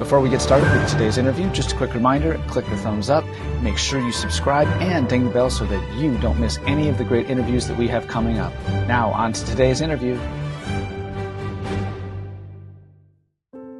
Before we get started with today's interview, just a quick reminder, click the thumbs up, make sure you subscribe, and ding the bell so that you don't miss any of the great interviews that we have coming up. Now, on to today's interview.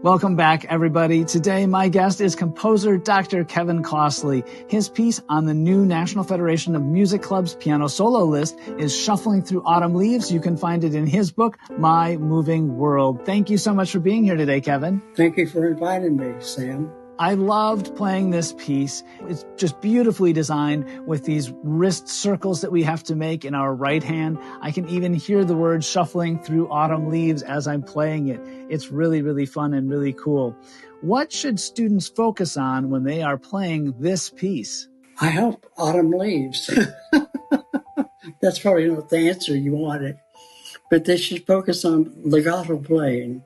Welcome back, everybody. Today, my guest is composer Dr. Kevin Costley. His piece on the new National Federation of Music Clubs piano solo list is Shuffling Through Autumn Leaves. You can find it in his book, My Moving World. Thank you so much for being here today, Kevin. Thank you for inviting me, Sam. I loved playing this piece. It's just beautifully designed with these wrist circles that we have to make in our right hand. I can even hear the word shuffling through autumn leaves as I'm playing it. It's really, really fun and really cool. What should students focus on when they are playing this piece? I hope autumn leaves. That's probably not the answer you wanted. But they should focus on legato playing.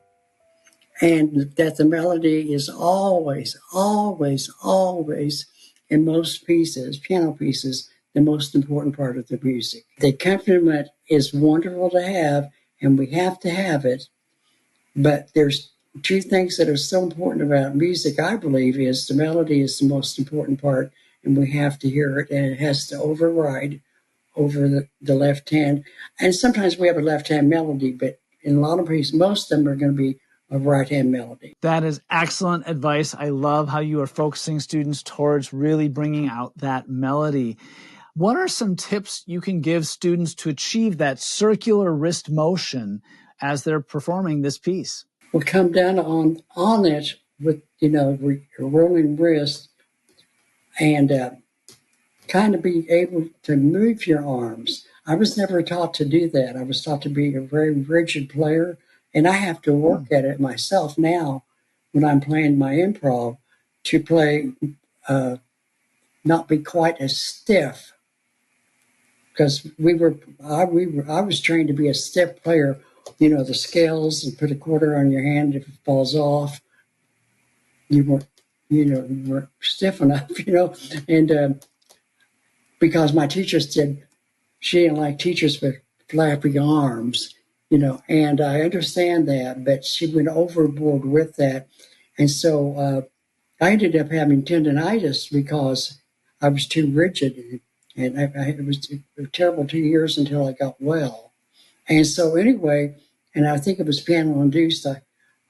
And that the melody is always, always, always, in most pieces, piano pieces, the most important part of the music. The accompaniment is wonderful to have, and we have to have it. But there's two things that are so important about music, I believe, is the melody is the most important part, and we have to hear it, and it has to override over the left hand. And sometimes we have a left-hand melody, but in a lot of pieces, most of them are going to be a right-hand melody. That is excellent advice. I love how you are focusing students towards really bringing out that melody. What are some tips you can give students to achieve that circular wrist motion as they're performing this piece? We'll come down on it with, your rolling wrist and kind of be able to move your arms. I was never taught to do that. I was taught to be a very rigid player. And I have to work at it myself now when I'm playing my improv to play, not be quite as stiff. Because I was trained to be a stiff player, the scales and put a quarter on your hand if it falls off. You weren't stiff enough, and because my teacher said she didn't like teachers with flappy arms. And I understand that, but she went overboard with that. And so I ended up having tendonitis because I was too rigid. And it was a terrible 2 years until I got well. And so anyway, and I think it was piano-induced that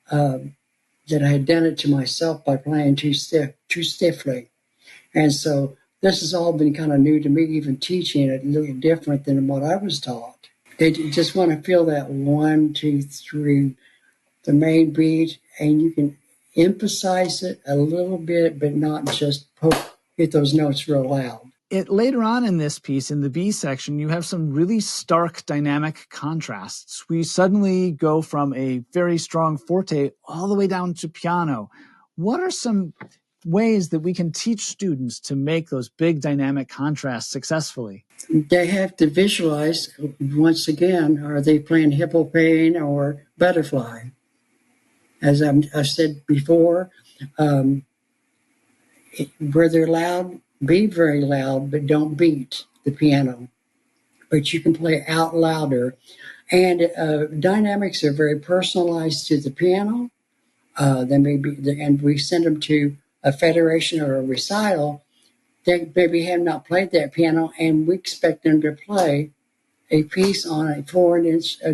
I had done it to myself by playing too stiffly. And so this has all been kind of new to me, even teaching it a little different than what I was taught. They just want to feel that 1, 2, 3, the main beat, and you can emphasize it a little bit, but not just hit those notes real loud. Later on in this piece, in the B section, you have some really stark dynamic contrasts. We suddenly go from a very strong forte all the way down to piano. What are some ways that we can teach students to make those big dynamic contrasts successfully? They have to visualize, once again, are they playing Hippopane or Butterfly? As I said before, where they're loud, be very loud, but don't beat the piano. But you can play out louder. And dynamics are very personalized to the piano. They may be, and we send them to a federation or a recital. They maybe have not played that piano, and we expect them to play a piece on an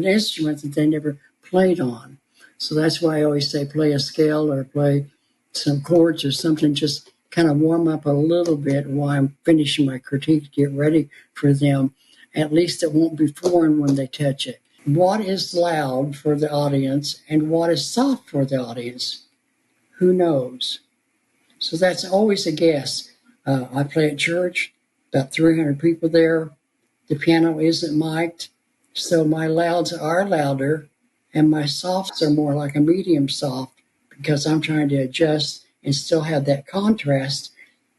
instrument that they never played on. So that's why I always say play a scale or play some chords or something, just kind of warm up a little bit while I'm finishing my critique to get ready for them. At least it won't be foreign when they touch it. What is loud for the audience and what is soft for the audience? Who knows? So that's always a guess. I play at church, about 300 people there. The piano isn't mic'd, so my louds are louder, and my softs are more like a medium soft because I'm trying to adjust and still have that contrast,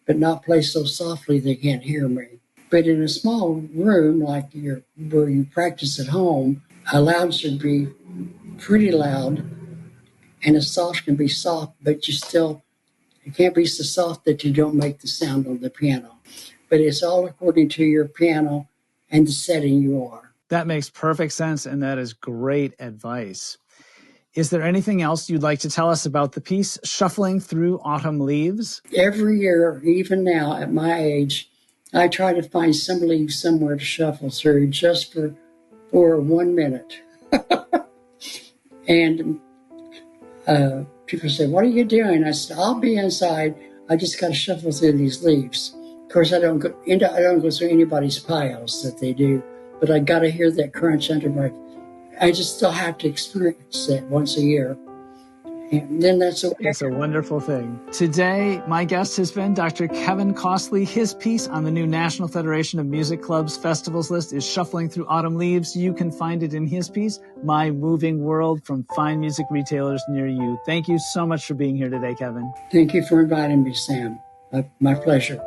but not play so softly they can't hear me. But in a small room like where you practice at home, a loud should be pretty loud, and a soft can be soft, but it can't be so soft that you don't make the sound on the piano. But it's all according to your piano and the setting you are. That makes perfect sense, and that is great advice. Is there anything else you'd like to tell us about the piece, Shuffling Through Autumn Leaves? Every year, even now at my age, I try to find some leaves somewhere to shuffle through just for 1 minute. And people say, "What are you doing?" I said, "I'll be inside. I just got to shuffle through these leaves." Of course, I don't go through anybody's piles that they do, but I got to hear that crunch under my. I just still have to experience that once a year. And then that's okay. It's a wonderful thing. Today, my guest has been Dr. Kevin Costley. His piece on the new National Federation of Music Clubs Festivals list is Shuffling Through Autumn Leaves. You can find it in his piece, My Moving World, from fine music retailers near you. Thank you so much for being here today, Kevin. Thank you for inviting me, Sam. My pleasure.